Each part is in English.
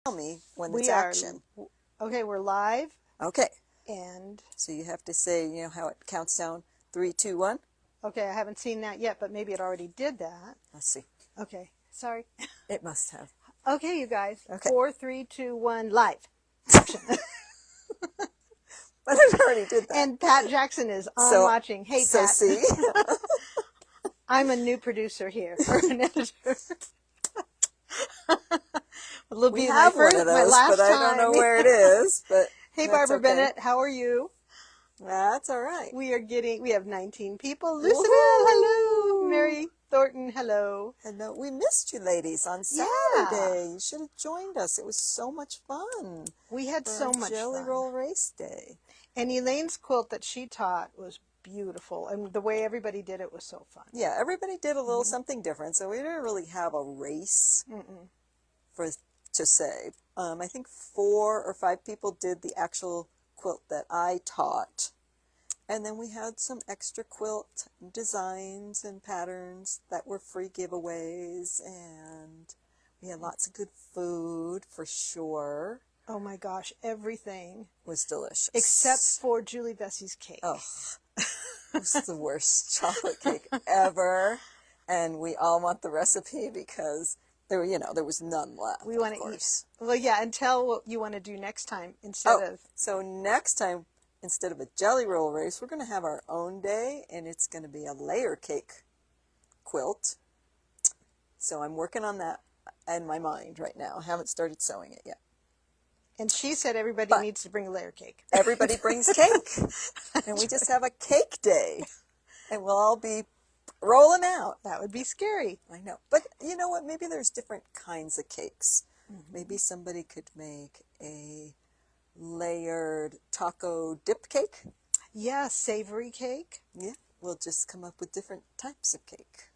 Tell me when it's We are, action. okay, we're live, Okay, and, so you have to say, you know how it counts down, 3, 2, 1. okay, I haven't seen that yet, but maybe it already did that. Let's see. Okay, sorry. It must have. Okay, you guys, Okay. 4, 3, 2, 1, live. Action. But it already did that. And Pat Jackson is on watching. Hey, so Pat. see? I'm a new producer here, or an editor. It'll We be have my one of those, last but I don't know where it is. But Hey, that's Barbara okay. Bennett, how are you? That's all right. We have 19 people listening. Woohoo! Hello. Mary Thornton, hello. Hello. We missed you ladies on Yeah. Saturday. You should have joined us. It was so much fun. We had so much Jelly fun. Roll Race Day. And Elaine's quilt that she taught was beautiful. And the way everybody did it was so fun. Yeah, everybody did a little something different. So we didn't really have a race to say. I think 4 or 5 people did the actual quilt that I taught. And then we had some extra quilt designs and patterns that were free giveaways. And we had lots of good food for sure. Oh my gosh, everything. Was delicious. Except for Julie Bessie's cake. Oh, it was the worst chocolate cake ever. And we all want the recipe because there was none left. We want to eat. Well, yeah, and tell what you want to do next time instead of. So next time, instead of a jelly roll race, we're going to have our own day, and it's going to be a layer cake quilt. So I'm working on that in my mind right now. I haven't started sewing it yet. And she said everybody needs to bring a layer cake. Everybody brings cake. And we just have a cake day. And we'll all be rolling out. That would be scary. I know. But you know what? Maybe there's different kinds of cakes. Maybe somebody could make a layered taco dip cake. Yeah, savory cake. Yeah. We'll just come up with different types of cake.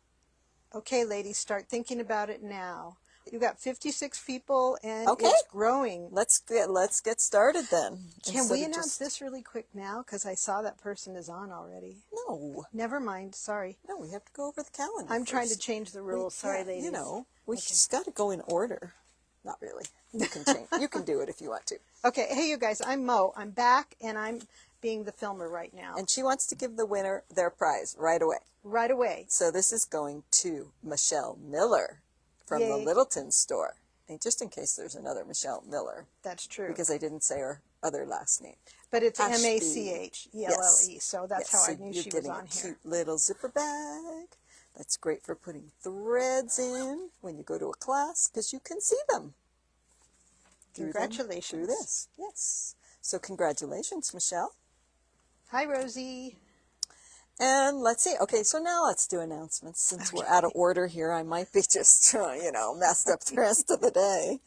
Okay, ladies, start thinking about it now. You've got 56 people, and Okay. it's growing. Let's get started then. Can we announce this really quick now? Because I saw that person is on already. No. Never mind. Sorry. No, we have to go over the calendar I'm trying to first. change the rules. Sorry, ladies. You know, we just got to go in order. Not really. You can change. You can do it if you want to. Okay. Hey, you guys. I'm Mo. I'm back, and I'm being the filmer right now. And she wants to give the winner their prize right away. Right away. So this is going to Michelle Miller from the Littleton store. And just in case there's another Michelle Miller. That's true. Because I didn't say her other last name. But it's Ashby. Machelle, so that's how I knew she was on here. You're getting a cute little zipper bag. That's great for putting threads in when you go to a class because you can see them. Congratulations. Through this, yes. So congratulations, Michelle. Hi, Rosie. And let's see. Okay, so now let's do announcements. Since we're out of order here, I might be just, messed up the rest of the day.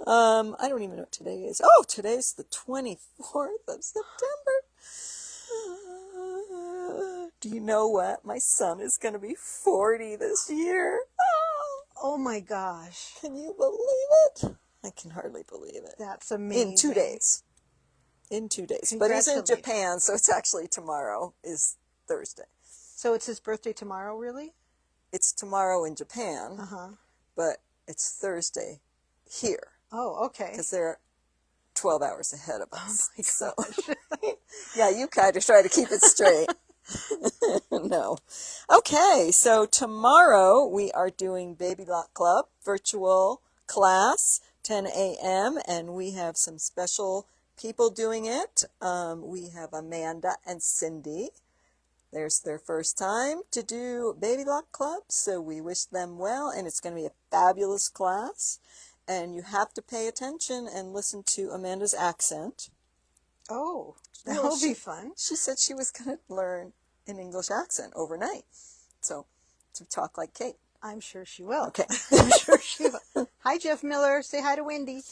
I don't even know what today is. Oh, today's the 24th of September. Do you know what? My son is going to be 40 this year. Oh my gosh. Can you believe it? I can hardly believe it. That's amazing. In 2 days. In 2 days. But he's in Japan, so it's actually tomorrow is Thursday. So it's his birthday tomorrow, really? It's tomorrow in Japan, but it's Thursday here. Oh, okay. Because they're 12 hours ahead of us. Oh my gosh. So, yeah, you kind of try to keep it straight. No. Okay, so tomorrow we are doing Baby Lock Club virtual class, 10 a.m., and we have some special people doing it. We have Amanda and Cindy. There's their first time to do Baby Lock Club, so we wish them well, and it's going to be a fabulous class. And you have to pay attention and listen to Amanda's accent. Oh, that'll be fun. She said she was going to learn an English accent overnight, so to talk like Kate. I'm sure she will. Okay. I'm sure she will. Hi, Jeff Miller. Say hi to Wendy.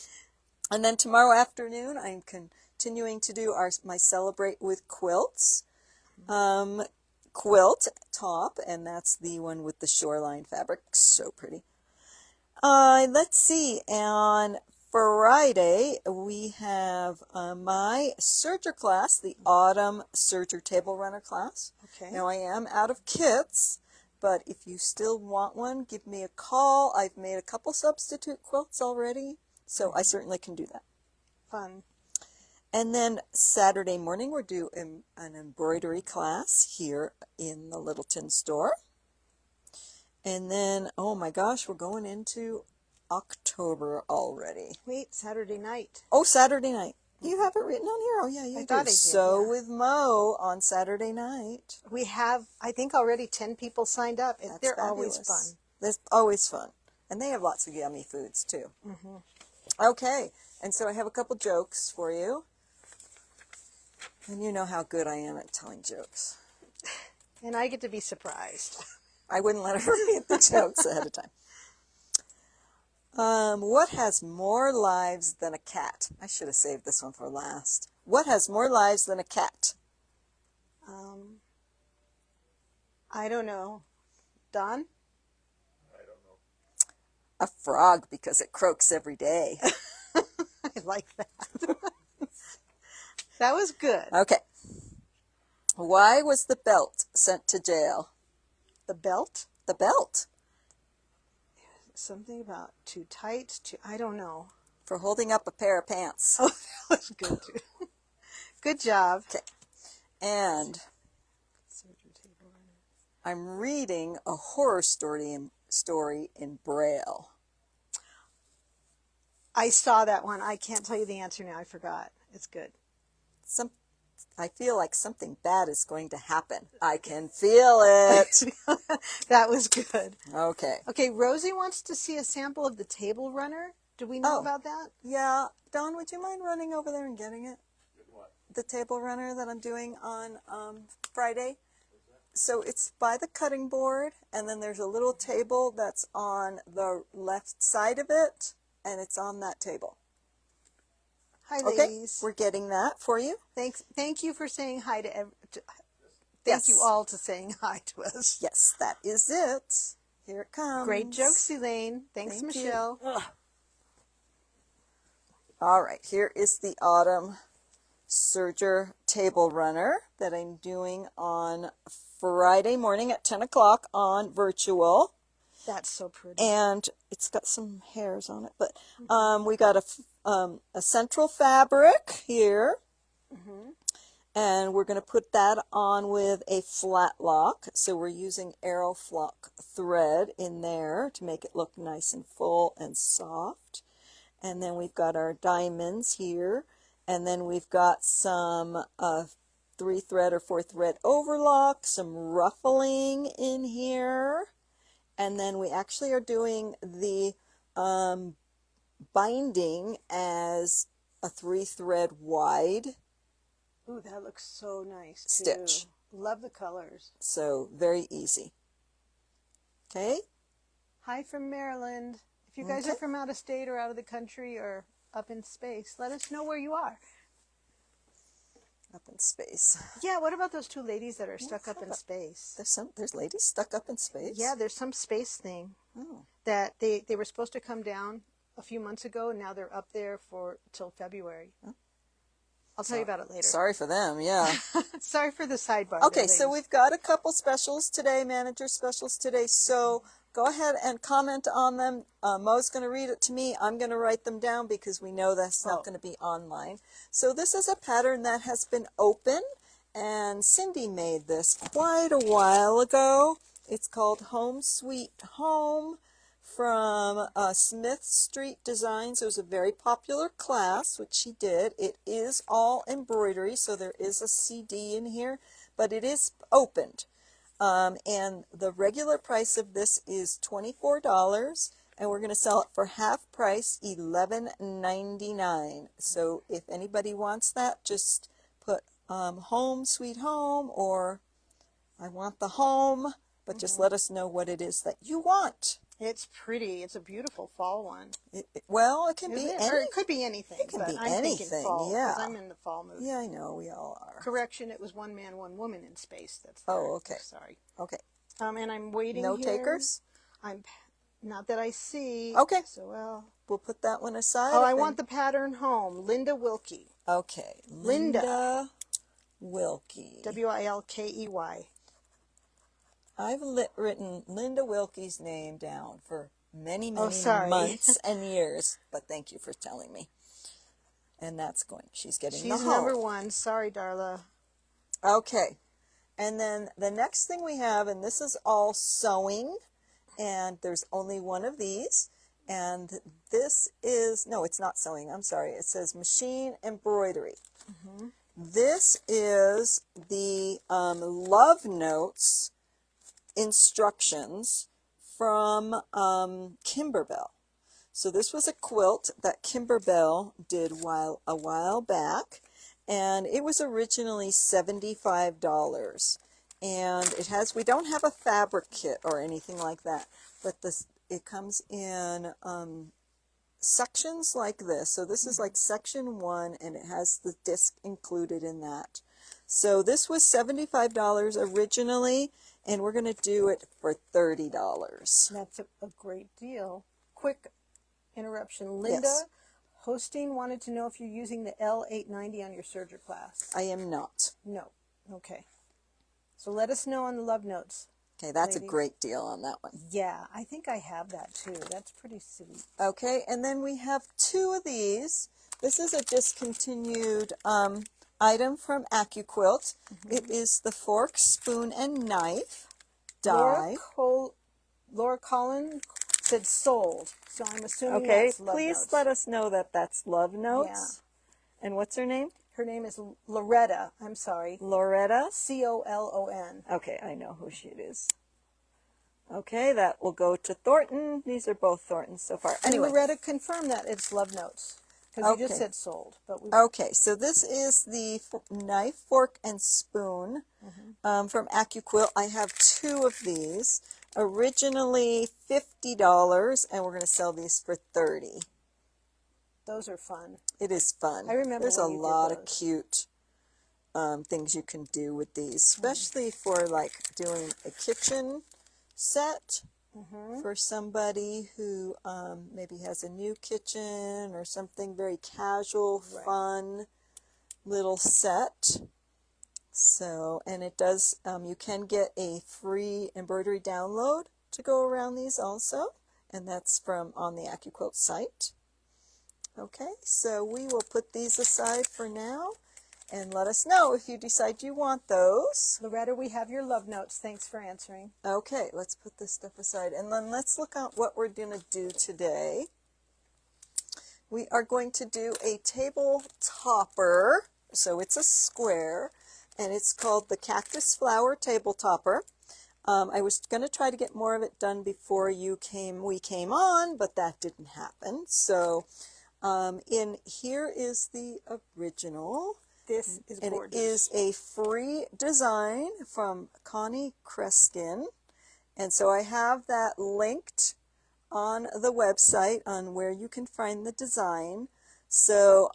And then tomorrow afternoon, I'm continuing to do my Celebrate with Quilts quilt top, and that's the one with the shoreline fabric. So pretty. Let's see. On Friday, we have my serger class, the autumn serger table runner class. Okay. Now, I am out of kits, but if you still want one, give me a call. I've made a couple substitute quilts already, So I certainly can do that. Fun. And then Saturday morning, we're doing an embroidery class here in the Littleton store. And then, oh my gosh, we're going into October already. Wait, Saturday night. Oh, Saturday night. You have it written on here? Oh, yeah, you I do. thought I did, Sew yeah. with Mo on Saturday night. We have, I think, already 10 people signed up. That's They're fabulous. always fun. That's always fun. And they have lots of yummy foods, too. Okay, and so I have a couple jokes for you. And you know how good I am at telling jokes. And I get to be surprised. I wouldn't let her read the jokes ahead of time. What has more lives than a cat? I should have saved this one for last. What has more lives than a cat? I don't know. Don? A frog, because it croaks every day. I like that. That was good. Okay. Why was the belt sent to jail? The belt? The belt. Something about too tight, I don't know. For holding up a pair of pants. Oh, that was good too. Good job. Okay. And I'm reading a horror story in Braille. I saw that one. I can't tell you the answer now. I forgot. It's good. I feel like something bad is going to happen. I can feel it. That was good. Okay. Okay, Rosie wants to see a sample of the table runner. Do we know about that? Yeah. Dawn, would you mind running over there and getting it? What? The table runner that I'm doing on Friday. So it's by the cutting board, and then there's a little table that's on the left side of it, and it's on that table. Hi, Okay, ladies. we're getting that for you. Thank you for saying hi to Yes. Thank you all to saying hi to us. Yes, that is it. Here it comes. Great jokes, Elaine. Thanks, Thank you. Michelle. Ugh. All right, here is the Autumn Serger table runner that I'm doing on Friday morning at 10 o'clock on virtual. That's so pretty. And it's got some hairs on it, but we got a central fabric here, and we're going to put that on with a flat lock. So we're using Aeroflock thread in there to make it look nice and full and soft. And then we've got our diamonds here, and then we've got some 3-thread or 4-thread overlock, some ruffling in here. And then we actually are doing the binding as a 3-thread wide Ooh, that looks so nice too. stitch. Love the colors. So very easy. Okay. Hi from Maryland. If you guys are from out of state or out of the country or up in space, let us know where you are. Up in space. Yeah, what about those two ladies that are stuck up in space? There's ladies stuck up in space. Yeah, there's some space thing that they were supposed to come down a few months ago, and now they're up there till February. I'll tell you about it later. Sorry for them, yeah. Sorry for the sidebar. Okay, so we've got a couple specials today, manager specials today. So go ahead and comment on them. Mo's going to read it to me. I'm going to write them down because we know that's not going to be online. So this is a pattern that has been open, and Cindy made this quite a while ago. It's called Home Sweet Home from Smith Street Designs. It was a very popular class, which she did. It is all embroidery, so there is a CD in here, but it is opened. And the regular price of this is $24, and we're going to sell it for half price, $11.99. So if anybody wants that, just put Home Sweet Home or I want the home, but just let us know what it is that you want. It's pretty. It's a beautiful fall one. Well, it can be Or it could be anything. It can but be I'm anything, thinking fall, yeah. 'cause I'm in the fall mood. Yeah, I know, we all are. Correction, it was one man, one woman in space. That's okay. Sorry. Okay. And I'm waiting. No here. takers? I'm not that I see. Okay. So We'll put that one aside. I want the pattern home. Linda Wilkie. Okay. Linda Wilkie. Wilkey. I've written Linda Wilkie's name down for many, Oh, many sorry. months and years, but thank you for telling me. And that's going, she's getting She's the number whole. one. Sorry, Darla. Okay. And then the next thing we have, and this is all sewing, and there's only one of these. And this is, no, it's not sewing. I'm sorry. It says machine embroidery. This is the Love Notes instructions from Kimberbell. So this was a quilt that Kimberbell did a while back, and it was originally $75. And it has, we don't have a fabric kit or anything like that, but it comes in sections like this. So this is like section 1, and it has the disc included in that. So this was $75 originally, and we're going to do it for $30. That's a great deal. Quick interruption. Linda, Yes. hosting, wanted to know if you're using the L890 on your serger class. I am not. No. Okay. So let us know on the Love Notes. Okay, that's ladies. a great deal on that one. Yeah, I think I have that too. That's pretty sweet. Okay, and then we have 2 of these. This is a discontinued item from AccuQuilt. It is the fork, spoon, and knife die. Laura Collin said sold, so I'm assuming Okay, that's Love please Notes. let us know that that's Love Notes. And what's her name? Her name is Loretta. I'm sorry. Loretta. Colon. Okay, I know who she is. Okay, that will go to Thornton. These are both Thorntons so far. And Anyway. Loretta confirmed that it's Love Notes. Because you just Okay. said sold. But we, Okay, so this is the knife, fork, and spoon from AccuQuilt. I have 2 of these. Originally $50, and we're going to sell these for $30. those are fun. It is fun. I remember There's a when you did lot of those. cute things you can do with these, especially for like doing a kitchen set for somebody who maybe has a new kitchen or something very casual, fun little set. So, and it does, you can get a free embroidery download to go around these also, and that's from on the AccuQuilt site. Okay, so we will put these aside for now, and let us know if you decide you want those. Loretta, we have your Love Notes. Thanks for answering. Okay, let's put this stuff aside, and then let's look at what we're going to do today. We are going to do a table topper, so it's a square, and it's called the Cactus Flower Table Topper. I was going to try to get more of it done before we came on, but that didn't happen. So in here is the original. This is And gorgeous. it is a free design from Connie Kresin. And so I have that linked on the website on where you can find the design. So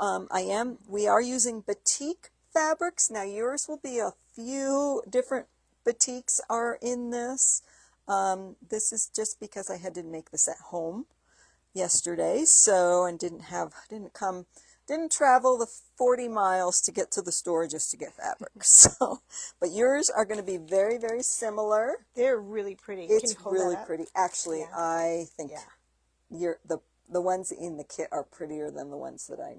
we are using batik fabrics. Now yours will be a few different batiks are in this. This is just because I had to make this at home yesterday, so, and didn't travel the 40 miles to get to the store just to get fabric. So, but yours are going to be very, very similar. They're really pretty. It's Can you hold really that up? pretty. Actually, Yeah. I think Yeah. the ones in the kit are prettier than the ones that I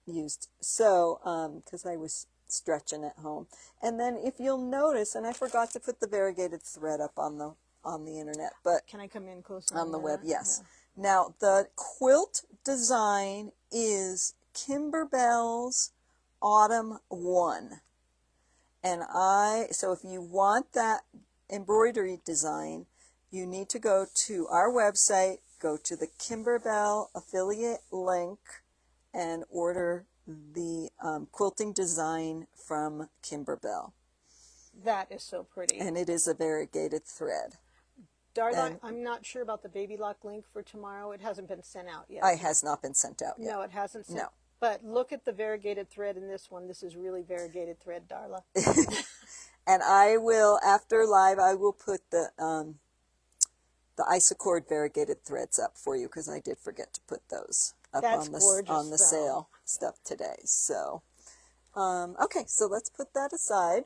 used. So, because I was stretching at home. And then if you'll notice, and I forgot to put the variegated thread up on the internet, but Can I come in closer? on the web, that? yes. Yeah. Now, the quilt design is Kimberbell's Autumn 1. And so if you want that embroidery design, you need to go to our website, go to the Kimberbell affiliate link, and order the quilting design from Kimberbell. That is so pretty. And it is a variegated thread. Darla, I'm not sure about the Baby Lock link for tomorrow. It hasn't been sent out yet. It has not been sent out yet. No, it hasn't sent. No. But look at the variegated thread in this one. This is really variegated thread, Darla. And I will, after live, I will put the Isocord variegated threads up for you, because I did forget to put those up That's on the gorgeous, sale stuff today. So, okay, so let's put that aside.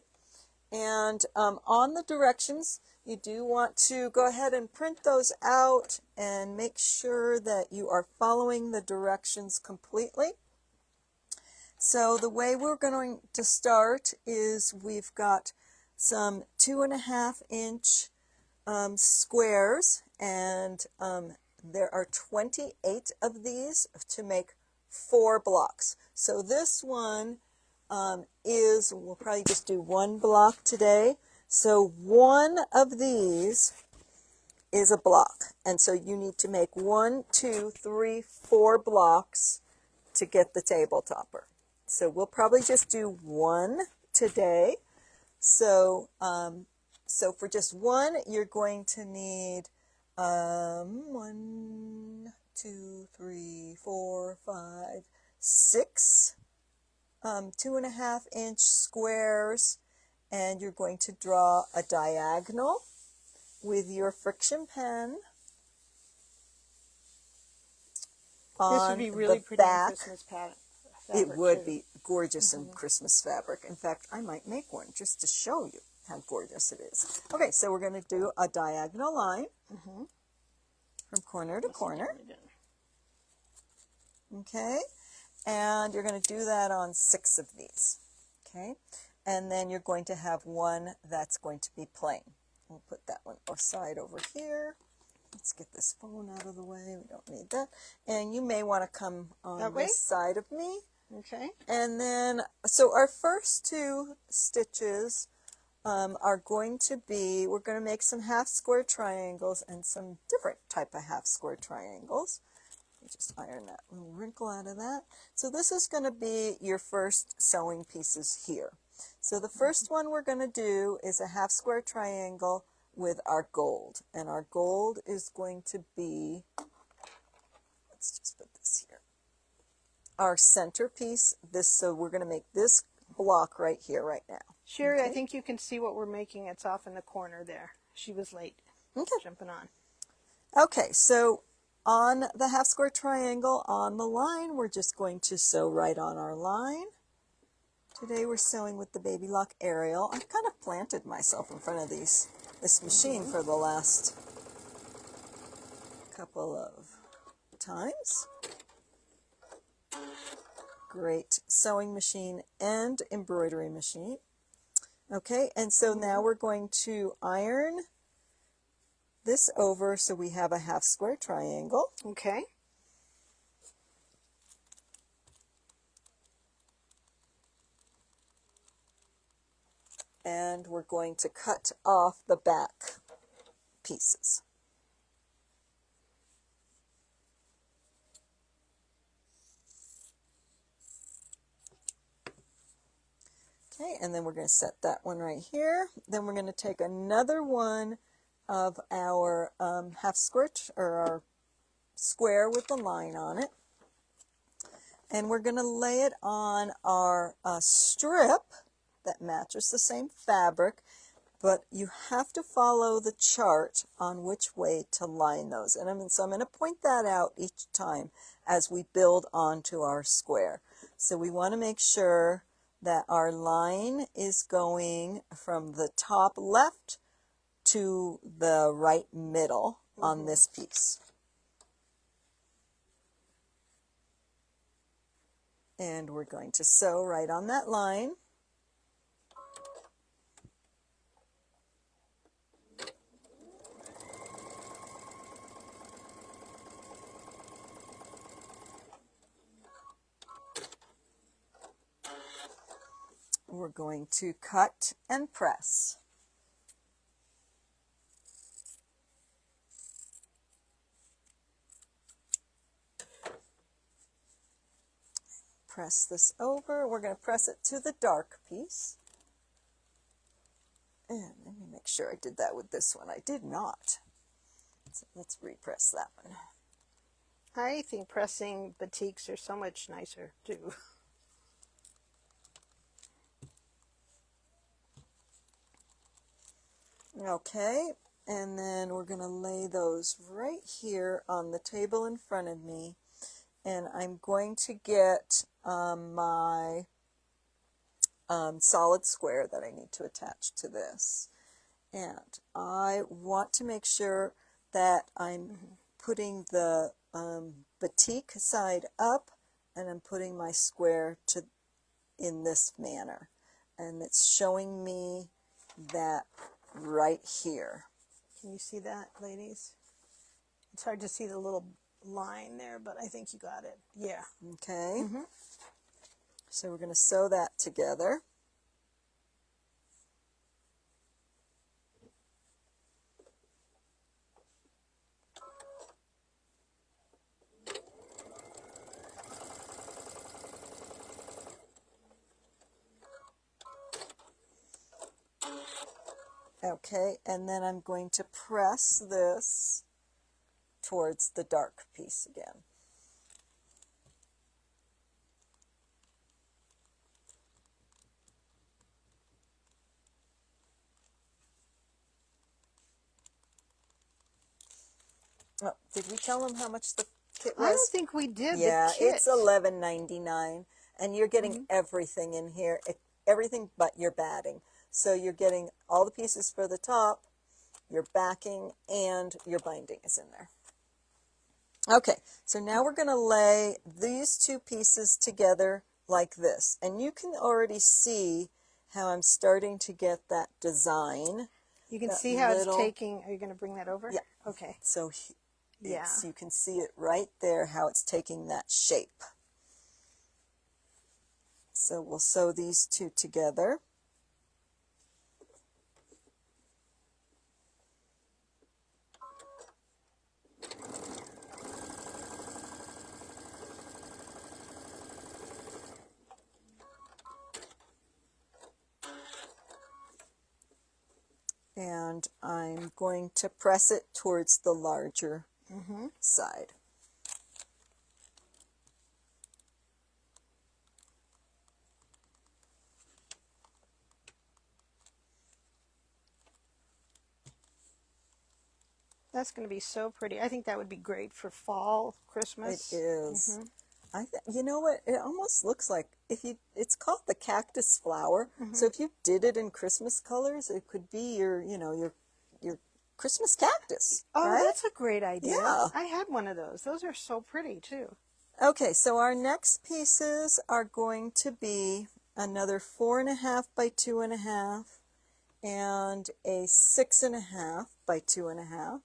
And on the directions, You do want to go ahead and print those out and make sure that you are following the directions completely. So the way we're going to start is we've got some 2.5-inch squares, and there are 28 of these to make 4 blocks. So this one we'll probably just do 1 block today. So one of these is a block, and so you need to make 1, 2, 3, 4 blocks to get the table topper. So we'll probably just do 1 today. So so for just 1, you're going to need 1, 2, 3, 4, 5, 6 2.5-inch squares, and you're going to draw a diagonal with your friction pen on This would be really the pretty on back. Christmas fabric. It would too. be gorgeous in Christmas fabric. In fact, I might make one just to show you how gorgeous it is. Okay, so we're going to do a diagonal line from corner to corner. Okay, and you're going to do that on 6 of these. Okay, and then you're going to have one that's going to be plain. We'll put that one aside over here. Let's get this phone out of the way. We don't need that. And you may want to come on this side of me. Okay. And then, so our first 2 stitches are going to be, we're going to make some half square triangles and some different type of half square triangles. You just iron that little wrinkle out of that. So this is going to be your first sewing pieces here. So the first one we're going to do is a half square triangle with our gold. And our gold is going to be, let's just put this here, our centerpiece. So we're going to make this block right here, right now. Sherry, okay. I think you can see what we're making. It's off in the corner there. She was late. Okay. Jumping on. Okay, so on the half square triangle on the line, we're just going to sew right on our line. Today we're sewing with the Baby Lock Aerial. I've kind of planted myself in front of this machine for the last couple of times. Great sewing machine and embroidery machine. Okay, and so now we're going to iron this over so we have a half square triangle. Okay. And we're going to cut off the back pieces. Okay, and then we're going to set that one right here. Then we're going to take another one of our half square, or our square with the line on it. And we're going to lay it on our strip that matches the same fabric, but you have to follow the chart on which way to line those. And so I'm going to point that out each time as we build onto our square. So we want to make sure that our line is going from the top left to the right middle on this piece. And we're going to sew right on that line. We're going to cut and press. Press this over. We're going to press it to the dark piece. And let me make sure I did that with this one. I did not. So let's repress that one. I think pressing batiks are so much nicer too. Okay, and then we're going to lay those right here on the table in front of me, and I'm going to get my solid square that I need to attach to this. And I want to make sure that I'm putting the batik side up, and I'm putting my square in this manner. And it's showing me that right here. Can you see that, ladies? It's hard to see the little line there, but I think you got it. Yeah. Okay. So we're going to sew that together. Okay, and then I'm going to press this towards the dark piece again. Oh, did we tell them how much the kit was? I don't think we did. Yeah, the kit. it's $11.99, and you're getting everything in here, everything but your batting. So you're getting all the pieces for the top, your backing, and your binding is in there. Okay, so now we're going to lay these two pieces together like this. And you can already see how I'm starting to get that design. You can that see how little, it's taking. Are you going to bring that over? Yeah. Okay. So Yeah. you can see it right there, how it's taking that shape. So we'll sew these two together. And I'm going to press it towards the larger side. That's going to be so pretty. I think that would be great for fall, Christmas. It is. You know what? It almost looks like it's called the cactus flower. So if you did it in Christmas colors, it could be your Christmas cactus. Oh, right? that's a great idea. Yeah. I had one of those. Those are so pretty too. Okay, so our next pieces are going to be another 4.5 by 2.5 and a 6.5 by 2.5.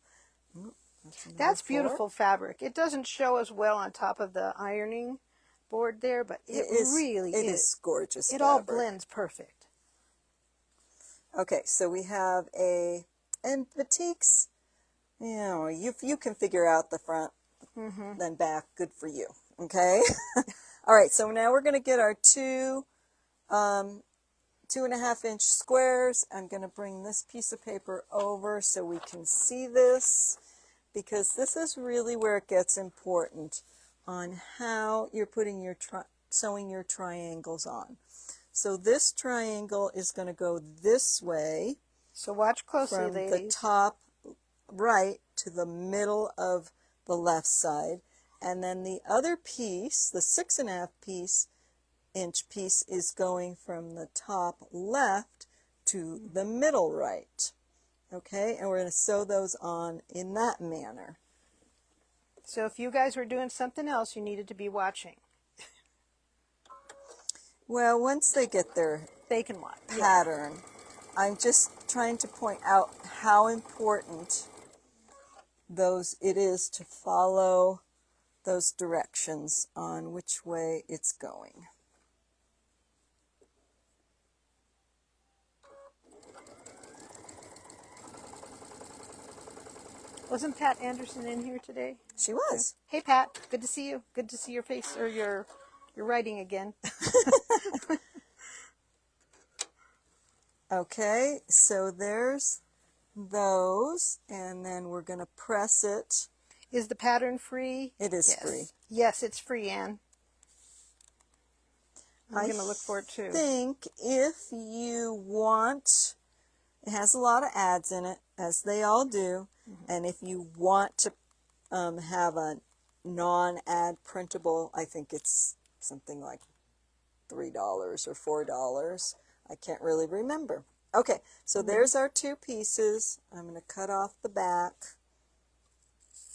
That's beautiful fabric. It doesn't show as well on top of the ironing board there, but it really is. It is gorgeous. It fabric. all blends perfect. Okay, so we have and batiks, you know, if you can figure out the front then back, good for you. Okay. All right, so now we're going to get our 2.5-inch squares. I'm going to bring this piece of paper over so we can see this, because this is really where it gets important on how you're putting your sewing your triangles on. So this triangle is going to go this way. So watch closely, from ladies. the top right to the middle of the left side. And then the other piece, the 6.5-inch piece, is going from the top left to the middle right. Okay, and we're going to sew those on in that manner. So if you guys were doing something else, you needed to be watching. Well, once they get their They can watch. pattern, I'm just trying to point out how important it is to follow those directions on which way it's going. Wasn't Pat Anderson in here today? She was. Hey, Pat. Good to see you. Good to see your face or your writing again. Okay, so there's those, and then we're going to press it. Is the pattern free? It is Yes. free. Yes, it's free, Anne. I'm going to look for it too. I think if you want, it has a lot of ads in it, as they all do, and if you want to have a non-ad printable, I think it's something like $3 or $4. I can't really remember. Okay, so there's our two pieces. I'm going to cut off the back.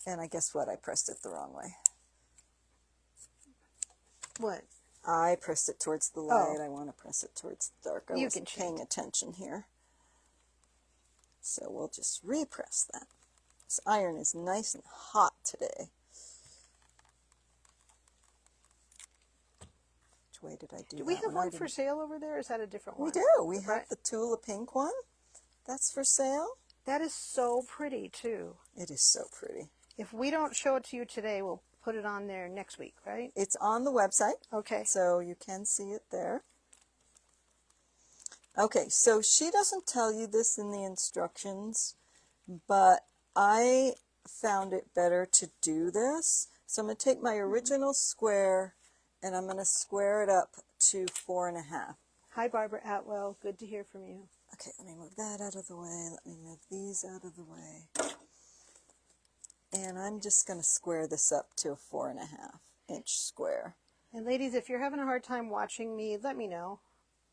And I guess what? I pressed it the wrong way. What? I pressed it towards the light. Oh. I want to press it towards the dark. I You wasn't can paying attention here. So we'll just repress that. This iron is nice and hot today. Which way did I do that? Do we have one I for sale over there, or is that a different one? We do. We have the Tula pink one. That's for sale. That is so pretty, too. It is so pretty. If we don't show it to you today, we'll put it on there next week, right? It's on the website. Okay. So you can see it there. Okay, so she doesn't tell you this in the instructions, but I found it better to do this. So I'm going to take my original square and I'm going to square it up to 4.5. Hi, Barbara Atwell. Good to hear from you. Okay, let me move that out of the way. Let me move these out of the way. And I'm just going to square this up to a 4.5-inch square. And ladies, if you're having a hard time watching me, let me know.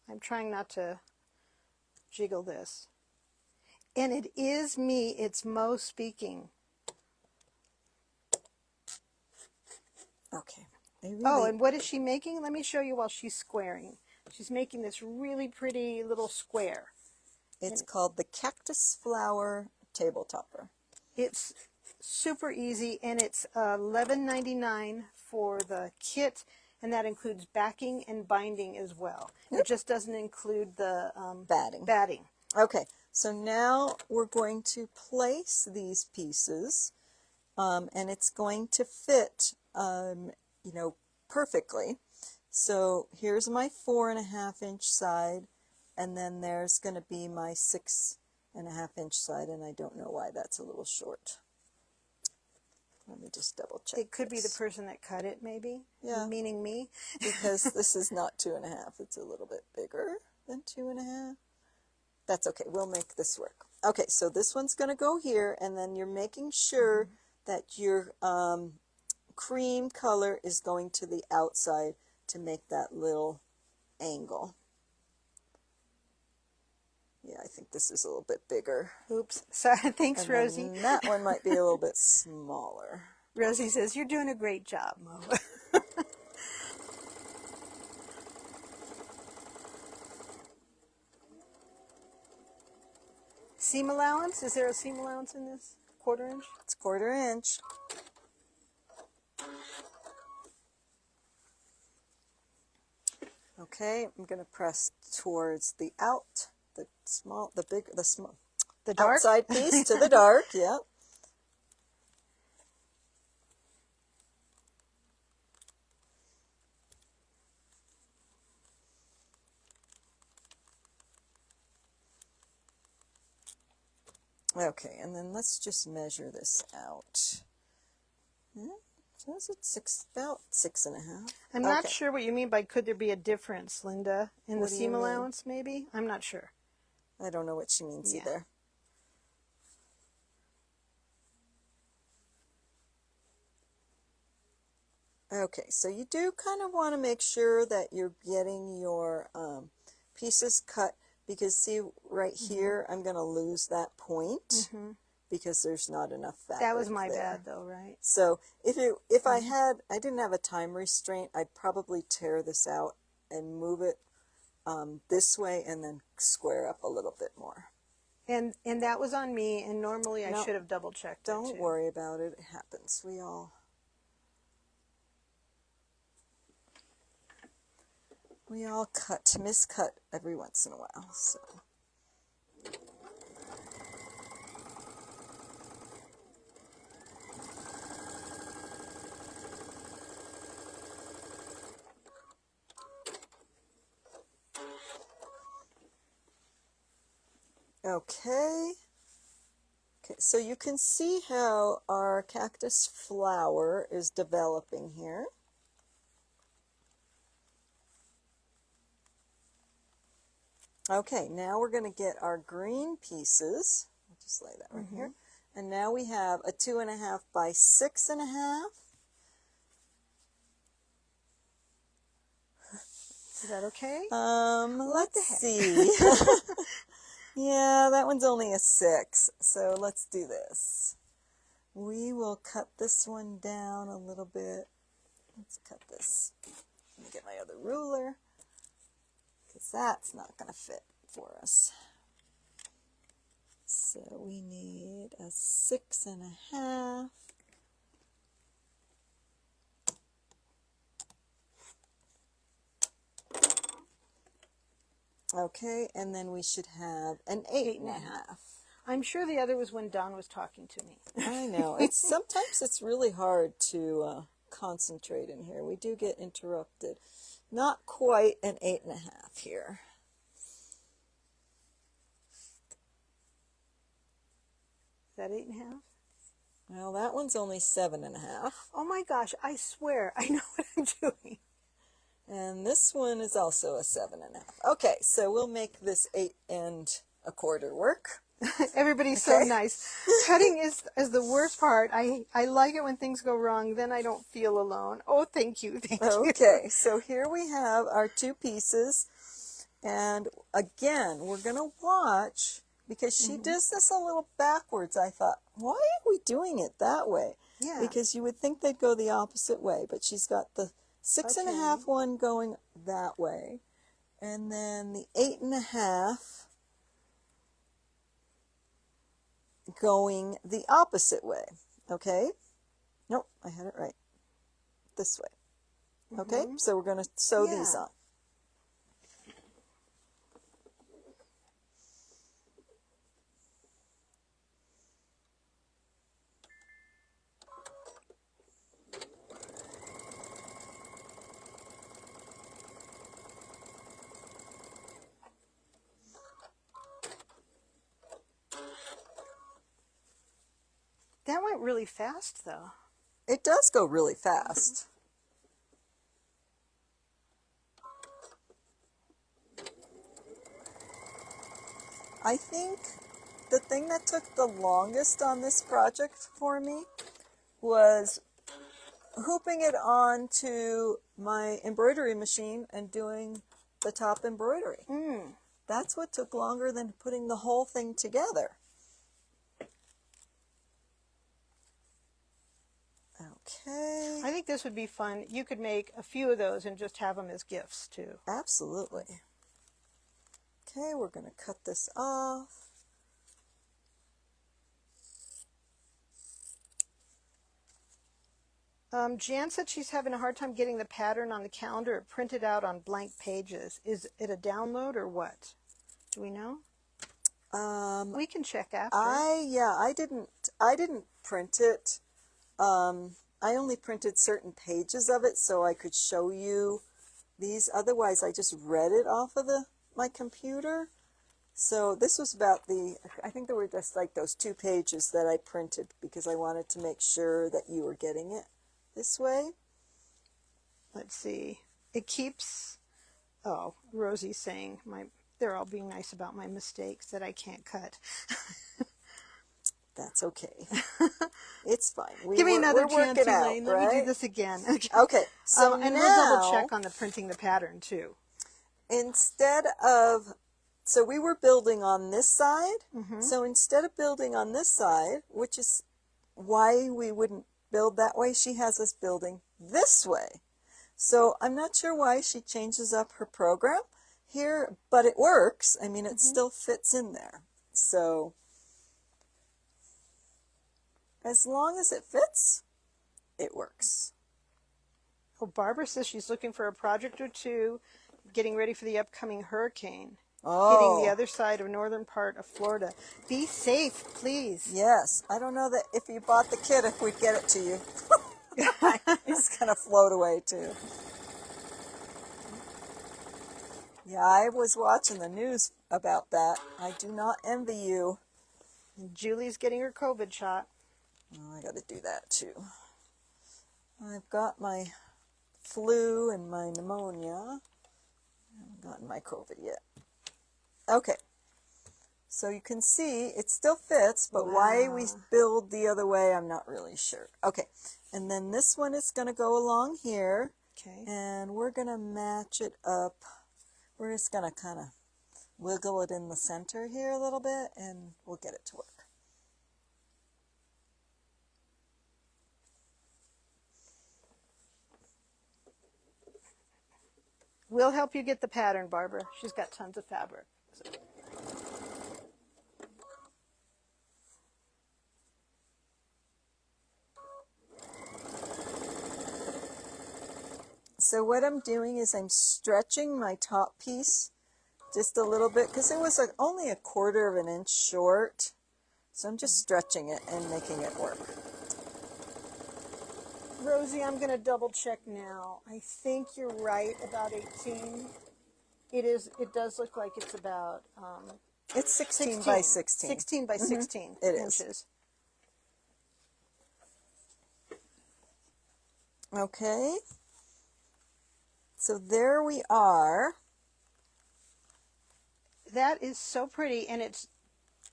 I'm trying not to jiggle this. And it is me, it's Mo speaking. Okay. Really... Oh, and what is she making? Let me show you while she's squaring. She's making this really pretty little square. It's called the Cactus Flower Table Topper. It's super easy, and it's $11.99 for the kit, and that includes backing and binding as well. Yep. It just doesn't include the batting. Okay, so now we're going to place these pieces, and it's going to fit, you know, perfectly. So here's my 4.5-inch side, and then there's going to be my 6.5-inch side, and I don't know why that's a little short. Let me just double check. It could be the person that cut it, maybe. Yeah. Meaning me. Because this is not 2.5. It's a little bit bigger than 2.5. That's okay. We'll make this work. Okay, so this one's going to go here, and then you're making sure that your cream color is going to the outside to make that little angle. Yeah, I think this is a little bit bigger. Oops. Sorry. Thanks, and Rosie. That one might be a little bit smaller. Rosie says, you're doing a great job, Mo. Seam allowance? Is there a seam allowance in this? 1/4 inch? It's 1/4 inch. Okay, I'm going to press towards the The dark? outside piece to the dark, yeah. Okay, and then let's just measure this out. So is it about 6.5? I'm not sure what you mean by could there be a difference, Linda, in the seam allowance, maybe? I'm not sure. I don't know what she means either. Okay, so you do kind of want to make sure that you're getting your pieces cut, because see right here, I'm going to lose that point because there's not enough fabric. That was my there. bad though, right? So if I didn't have a time restraint, I'd probably tear this out and move it this way and then square up a little bit more. And that was on me, and normally I should have double checked. Don't worry about it. It happens. We all miscut every once in a while. So. Okay, so you can see how our cactus flower is developing here. Okay, now we're going to get our green pieces. I'll just lay that right here. And now we have a 2.5 by 6.5. Is that okay? Let's see. Yeah, that one's only a 6. So let's do this. We will cut this one down a little bit. Let's cut this. Let me get my other ruler, because that's not going to fit for us. So we need a 6.5. Okay, and then we should have an 8.5. I'm sure the other was when Dawn was talking to me. I know. Sometimes it's really hard to concentrate in here. We do get interrupted. Not quite an 8.5 here. Is that 8.5? Well, that one's only 7.5. Oh my gosh, I swear, I know what I'm doing. And this one is also a 7.5. Okay, so we'll make this 8.25 work. Everybody's so nice. Cutting is the worst part. I like it when things go wrong. Then I don't feel alone. Oh, thank you. Thank you. Okay, so here we have our 2 pieces. And again, we're going to watch, because she does this a little backwards. I thought, why are we doing it that way? Yeah. Because you would think they'd go the opposite way, but she's got the 6.5 one going that way. And then the 8.5 going the opposite way. Okay? Nope, I had it right. This way. Okay, so we're going to sew these on. That went really fast, though. It does go really fast. I think the thing that took the longest on this project for me was hooping it onto my embroidery machine and doing the top embroidery. That's what took longer than putting the whole thing together. Okay. I think this would be fun. You could make a few of those and just have them as gifts, too. Absolutely. Okay, we're going to cut this off. Jan said she's having a hard time getting the pattern on the calendar printed out on blank pages. Is it a download or what? Do we know? We can check after. I didn't print it. I only printed certain pages of it so I could show you these. Otherwise, I just read it off of my computer. So this was about I think there were just like those 2 pages that I printed because I wanted to make sure that you were getting it this way. Let's see. It keeps, oh, Rosie's saying they're all being nice about my mistakes that I can't cut. That's okay. It's fine. Give me another chance, Elaine. Right? Let me do this again. Okay. So and now, we'll double check on the printing the pattern too. So we were building on this side. So instead of building on this side, which is why we wouldn't build that way, she has us building this way. So I'm not sure why she changes up her program here, but it works. I mean, it still fits in there. So as long as it fits, it works. Oh, Barbara says she's looking for a project or 2, getting ready for the upcoming hurricane. Hitting the other side of northern part of Florida. Be safe, please. Yes. I don't know that if you bought the kit, if we'd get it to you. It's going to float away, too. Yeah, I was watching the news about that. I do not envy you. Julie's getting her COVID shot. Oh, I got to do that, too. I've got my flu and my pneumonia. I haven't gotten my COVID yet. Okay, so you can see it still fits, but why we build the other way, I'm not really sure. Okay, and then this one is going to go along here, Okay. and we're going to match it up. We're just going to kind of wiggle it in the center here a little bit, and we'll get it to work. We'll help you get the pattern, Barbara. She's got tons of fabric. So what I'm doing is I'm stretching my top piece just a little bit because it was only a 1/4 of an inch short. So I'm just stretching it and making it work. Rosie, I'm going to double check now. I think you're right about 18. It does look like it's about It's 16 by 16. 16 by 16 It inches. is. Okay. So there we are. That is so pretty, and it's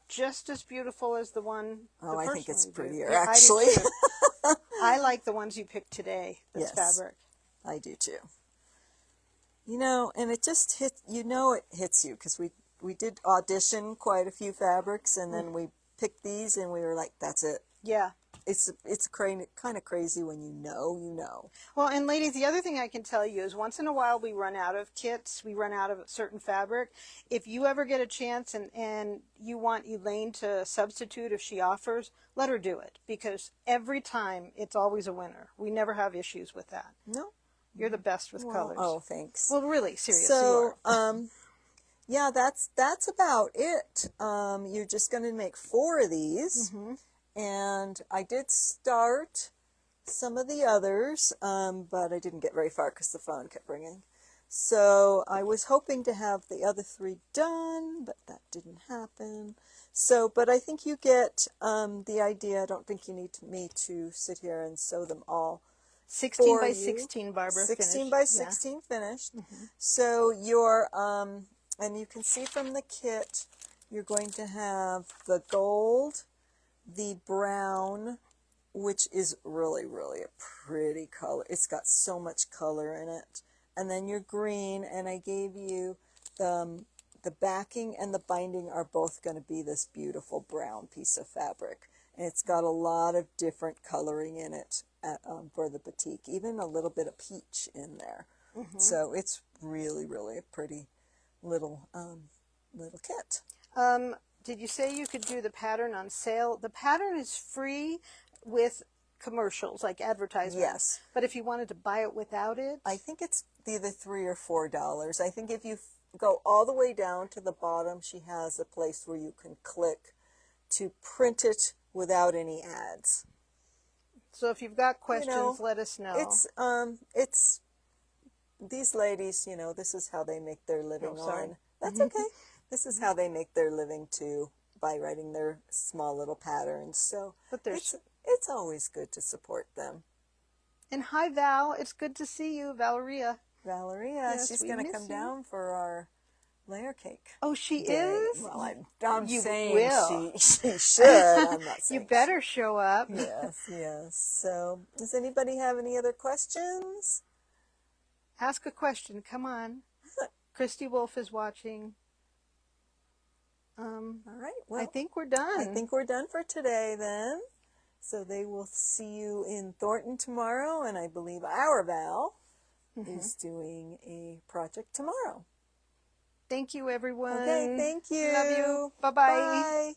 just as beautiful as the one. Oh, I think it's prettier, Yeah, actually. I do too. I like the ones you picked today, this fabric. I do too. You know, and it just hits, it hits you because we did audition quite a few fabrics, and then we picked these and we were like, that's it. Yeah. It's kind of crazy when you know. Well, and ladies, the other thing I can tell you is once in a while we run out of kits, we run out of certain fabric. If you ever get a chance and you want Elaine to substitute if she offers, let her do it, because every time it's always a winner. We never have issues with that. No. You're the best with colors. Oh, thanks. Well, really, seriously. So, yeah, that's about it. You're just going to make 4 of these. And I did start some of the others, but I didn't get very far because the phone kept ringing. So I was hoping to have the other 3 done, but that didn't happen. So, but I think you get the idea. I don't think you need me to sit here and sew them all. 16 by 16, Barbara. 16 finished. by 16 finished. So you're, and you can see from the kit, you're going to have the gold, the brown, which is really, really a pretty color. It's got so much color in it. And then your green, and I gave you the backing and the binding are both going to be this beautiful brown piece of fabric. And it's got a lot of different coloring in it for the batik, even a little bit of peach in there. So it's really, really a pretty little kit. Did you say you could do the pattern on sale? The pattern is free with commercials, like advertisements. Yes. But if you wanted to buy it without it? I think it's either $3 or $4. I think if you go all the way down to the bottom, she has a place where you can click to print it without any ads. So if you've got questions, let us know. It's these ladies, this is how they make their living on. That's okay. This is how they make their living too, by writing their small little patterns. So but it's always good to support them. And hi, Val. It's good to see you, Valeria. Yes, she's going to come down for our layer cake. Oh, she day. is? Well, I'm You saying will. she should. I'm not saying You better show up. Yes. So, does anybody have any other questions? Ask a question. Come on. Christy Wolf is watching. All right. Well, I think we're done. I think we're done for today then. So they will see you in Thornton tomorrow, and I believe our Val is doing a project tomorrow. Thank you, everyone. Okay, thank you. Love you. Bye-bye. Bye.